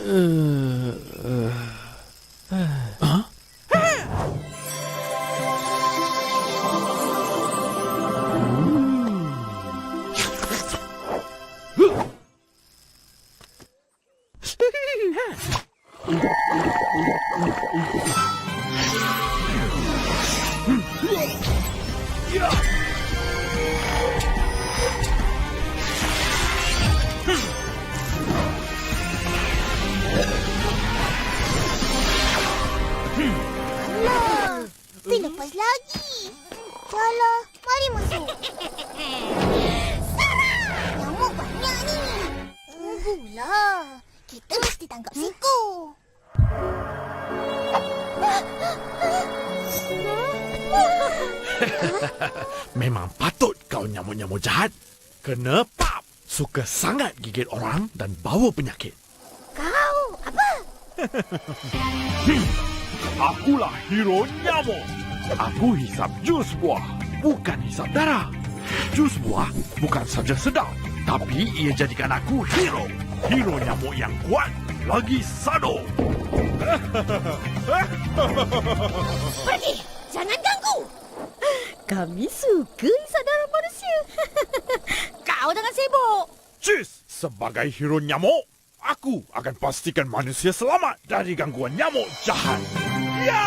Hah? Alah, Pin lepas lagi. Alah, mari masuk. Nyamuk banyak ni. Tunggulah. Kita mesti tangkap Siko. Memang patut kau nyamuk-nyamuk jahat. Kenapa suka sangat gigit orang dan bawa penyakit? Kau, apa? Akulah hero nyamuk. Aku hisap jus buah, bukan hisap darah. Jus buah bukan saja sedap, tapi ia jadikan aku hero. Hero nyamuk yang kuat, lagi sado. Pergi! Jangan ganggu! Kami suka isap darah manusia. Kau jangan sibuk. Cheers! Sebagai hero nyamuk, aku akan pastikan manusia selamat dari gangguan nyamuk jahat. Ya!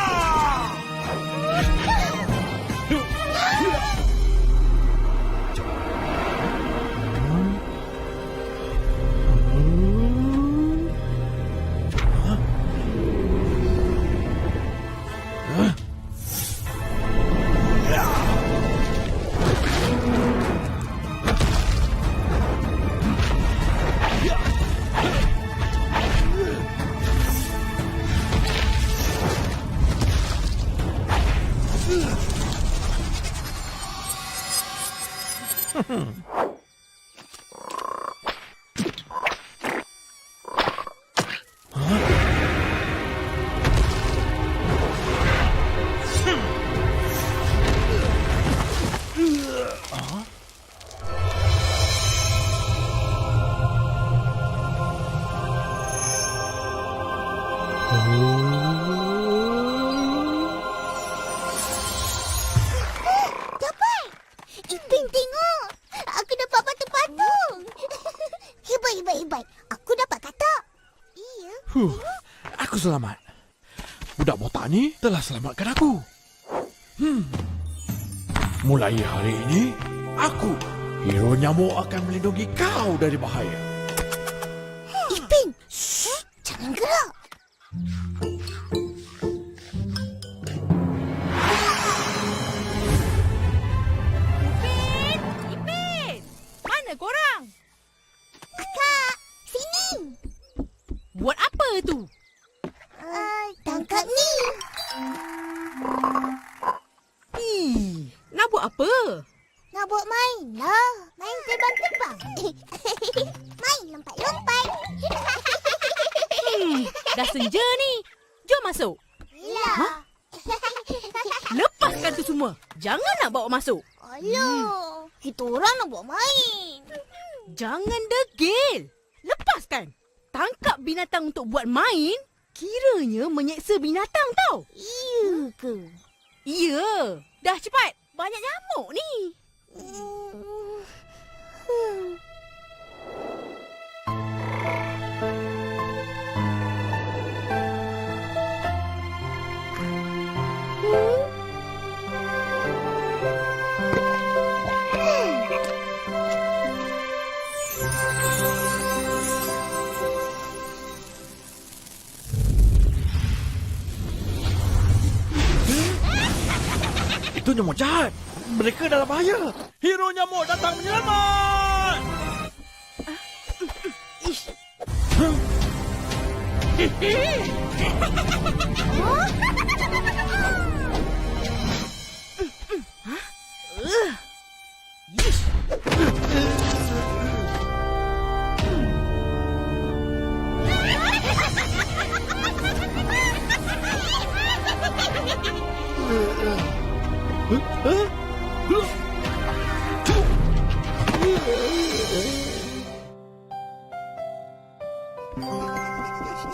Dapat! Ipin tengok! Aku dapat batu patung! Hebat. Aku dapat katak. Iya. Aku selamat. Budak botak ni telah selamatkan aku. Mulai hari ini, aku, hero nyamuk, akan melindungi kau dari bahaya. Ipin! Shh! Jangan gerak! Ipin! Mana korang? Kak! Sini! Buat apa tu? Tangkap ni! Nak buat apa? Nak buat main lah. Main terbang-terbang. Main lompat-lompat. Dah senja ni. Jom masuk. Lah. Lepaskan tu semua. Jangan nak bawa masuk. Alah. Kita orang nak buat main. Jangan degil. Lepaskan. Tangkap binatang untuk buat main, kiranya menyeksa binatang tau. Iya ke? Ya. Dah cepat. Banyak nyamuk ni. Itu nyamuk jahat. Mereka dalam bahaya. Hero nyamuk datang menyelamat. Ish.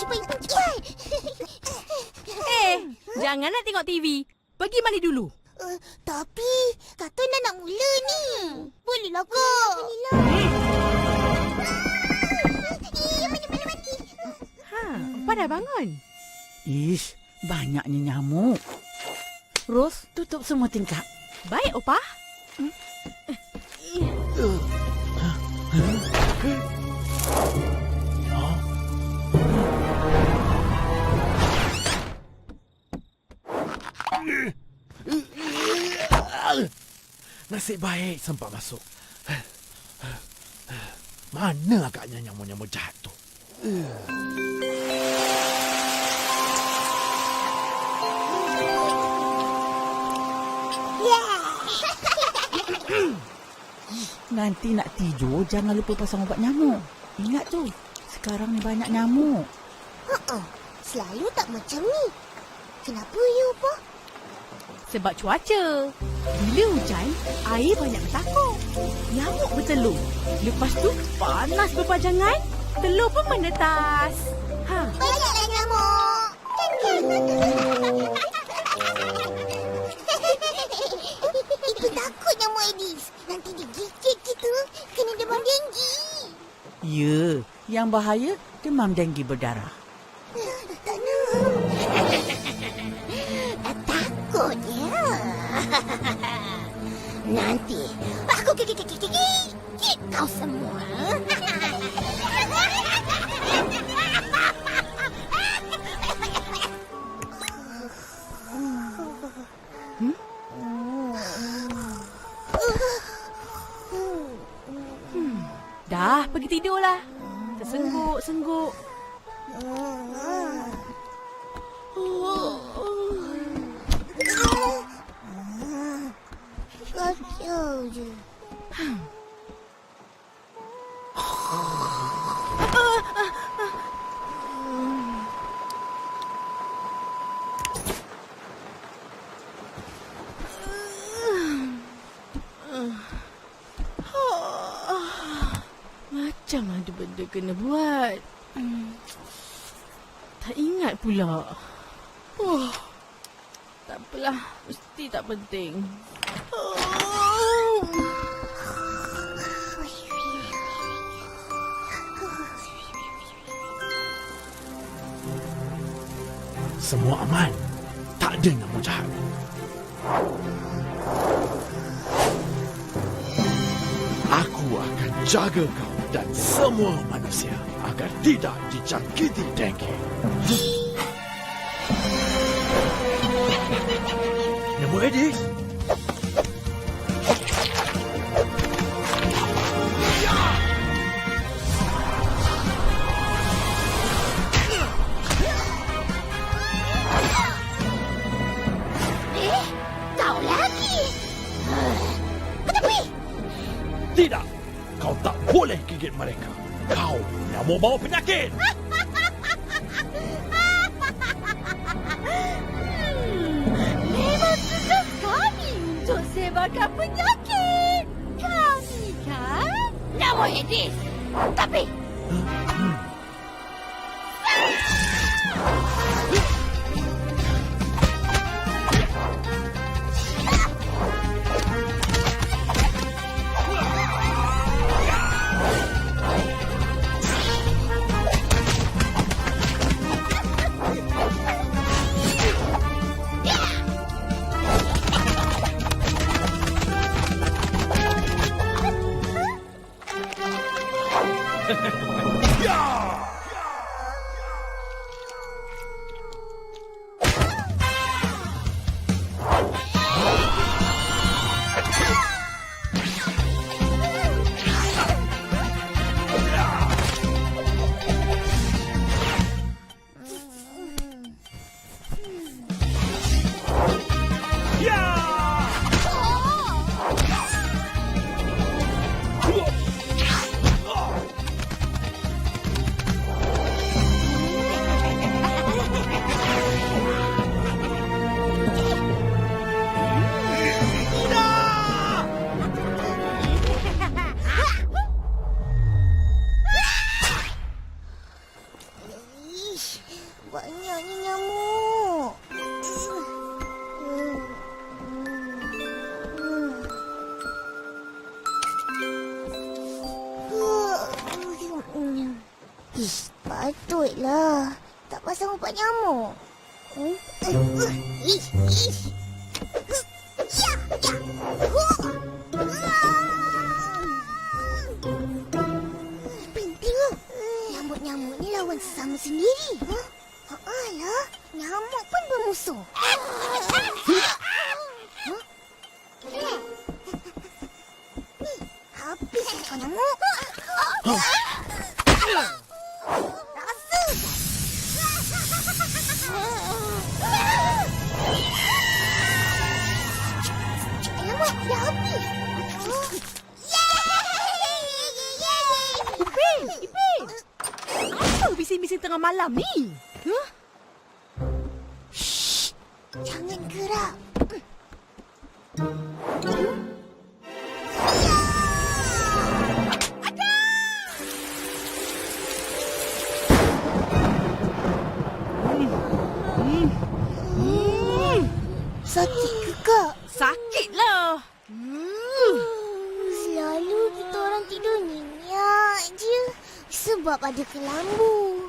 Cepat. Jangan nak tengok TV. Pergi mandi dulu. Tapi, kartun dah nak mula ni. Bolehlah kak. Mandi. Opa dah bangun. Ish, banyaknya nyamuk. Ros, tutup semua tingkap. Baik, Opa. Nasib baik sempat masuk. Mana agaknya nyamuk-nyamuk jahat tu? Nanti nak tidur, jangan lupa pasang ubat nyamuk. Ingat tu, sekarang ni banyak nyamuk. Selalu tak macam ni. Kenapa ya, Opa? Sebab cuaca. Bila hujan, air banyak bertakur. Nyamuk bertelur. Lepas tu, panas berpajangan. Telur pun menetas. Banyaklah nyamuk. Itu takut nyamuk Aedes. Nanti dia gigit kita. Kena demam denggi. Ya, yang bahaya demam denggi berdarah. Tak nak. Takut ya. Nanti aku gigit kau semua. Dah, pergi tidurlah. Tersengguk-sengguk. Kacau je. Macam ada benda kena buat. Tak ingat pula. Tak apalah, mesti tak penting. Semua aman. Tak ada nyamuk jahat. Aku akan jaga kau dan semua manusia agar tidak dijangkiti dengki. Nyamuk Aedes. Kau lagi. Kenapa? Tidak. Kau tak boleh gigit mereka. Kau nyamuk bawa penyakit. Memang tugas kami untuk sebarkan penyakit. Kami kan nyamuk Aedes. Tapi Ish, patutlah. Tak pasang ubat nyamuk. Ish, ish. Ya, ya. Penting ah. Nyamuk-nyamuk ni lawan sesama sendiri. Alah, nyamuk pun bermusuh. Habis kau nyamuk. Rasa. Alamak, dah habis. Ipin! Ipin! Apa bising-bising tengah malam ni? Huh? Jangan gerak. Sakit ke, Kak? Sakitlah. Selalu kita orang tidur nyenyak je sebab ada kelambu.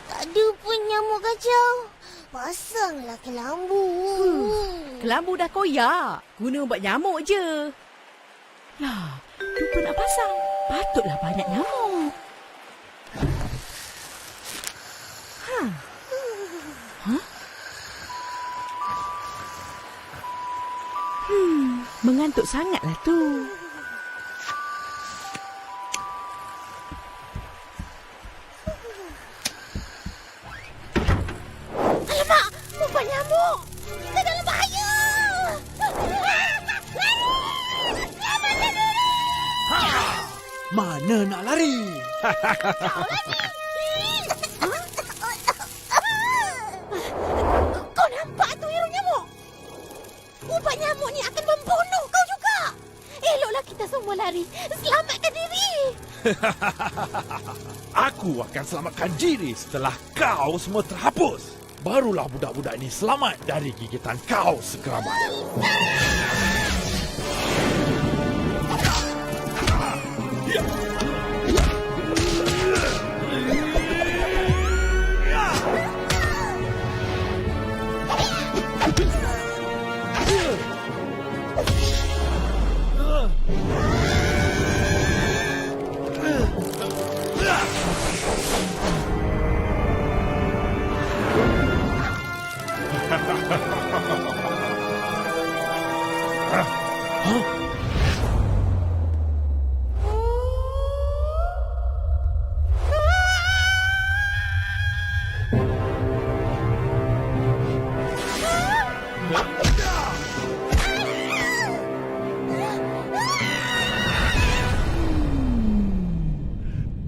Tak ada pun nyamuk kacau. Pasanglah kelambu. Kelambu dah koyak. Guna ubat nyamuk je. Lah, lupa nak pasang. Patutlah banyak nyamuk. Mengantuk sangatlah tu. Alamak, ubat nyamuk. Kita dalam bahaya. Mana nak lari? Kau nampak tu hero nyamuk? Ubat nyamuk ni akan membunuh kau juga. Eloklah kita semua lari. Selamatkan diri. Aku akan selamatkan diri setelah kau semua terhapus. Barulah budak-budak ini selamat dari gigitan kau sekerabat.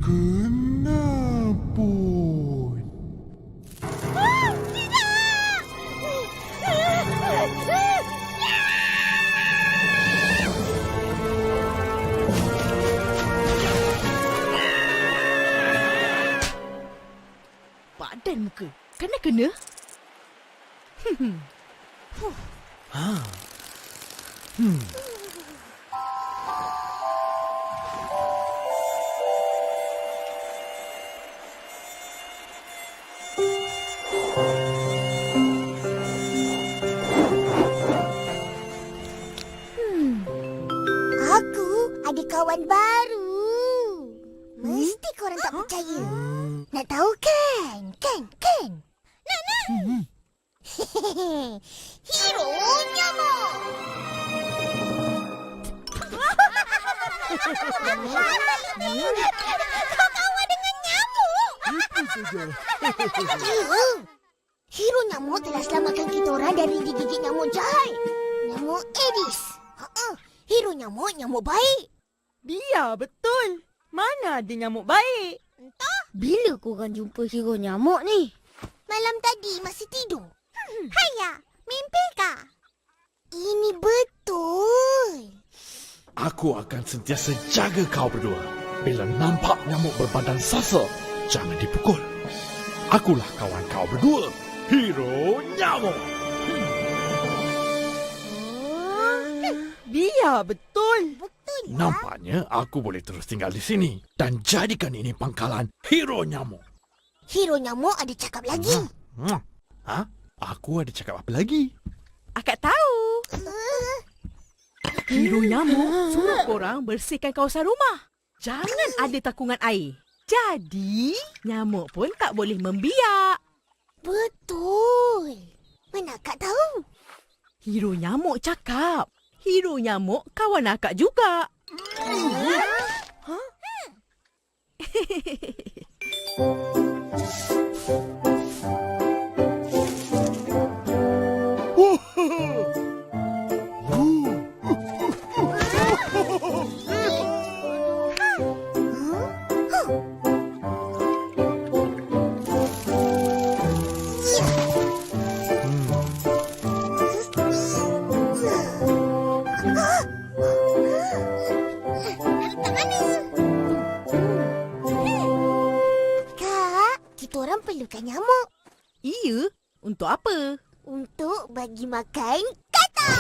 Kenapa? Badan muka. Kena-kena. Aku ada kawan baru. Mesti korang tak percaya. Nak tahu kan? Kan? Nak. Hero nyamuk. Kau kawan dengan nyamuk. Hero nyamuk telah selamatkan kita orang dari digigit nyamuk jahat. Nyamuk Aedes. Hero nyamuk baik. Biar betul. Mana ada nyamuk baik? Entah. Bila korang jumpa hero nyamuk ni? Malam tadi masih tidur. Haya, mimpi kah? Ini betul. Aku akan sentiasa jaga kau berdua. Bila nampak nyamuk berbadan sasa, jangan dipukul. Akulah kawan kau berdua, Hero Nyamuk. Biar betul. Betul. Nampaknya aku boleh terus tinggal di sini dan jadikan ini pangkalan hero nyamuk. Hero nyamuk ada cakap lagi. Ha? Aku ada cakap apa lagi? Akak tahu. Hero nyamuk suruh korang bersihkan kawasan rumah. Jangan ada takungan air. Jadi, nyamuk pun tak boleh membiak. Betul. Mana akak tahu? Hero nyamuk cakap. Hero nyamuk kawan akak juga. Kak, kita orang perlukan nyamuk Iya, untuk apa? untuk bagi makan katak.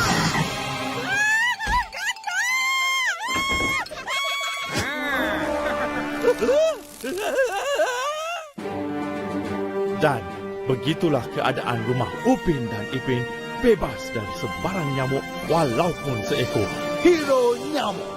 Dan begitulah keadaan rumah Upin dan Ipin bebas dari sebarang nyamuk walaupun seekor hero nyamuk.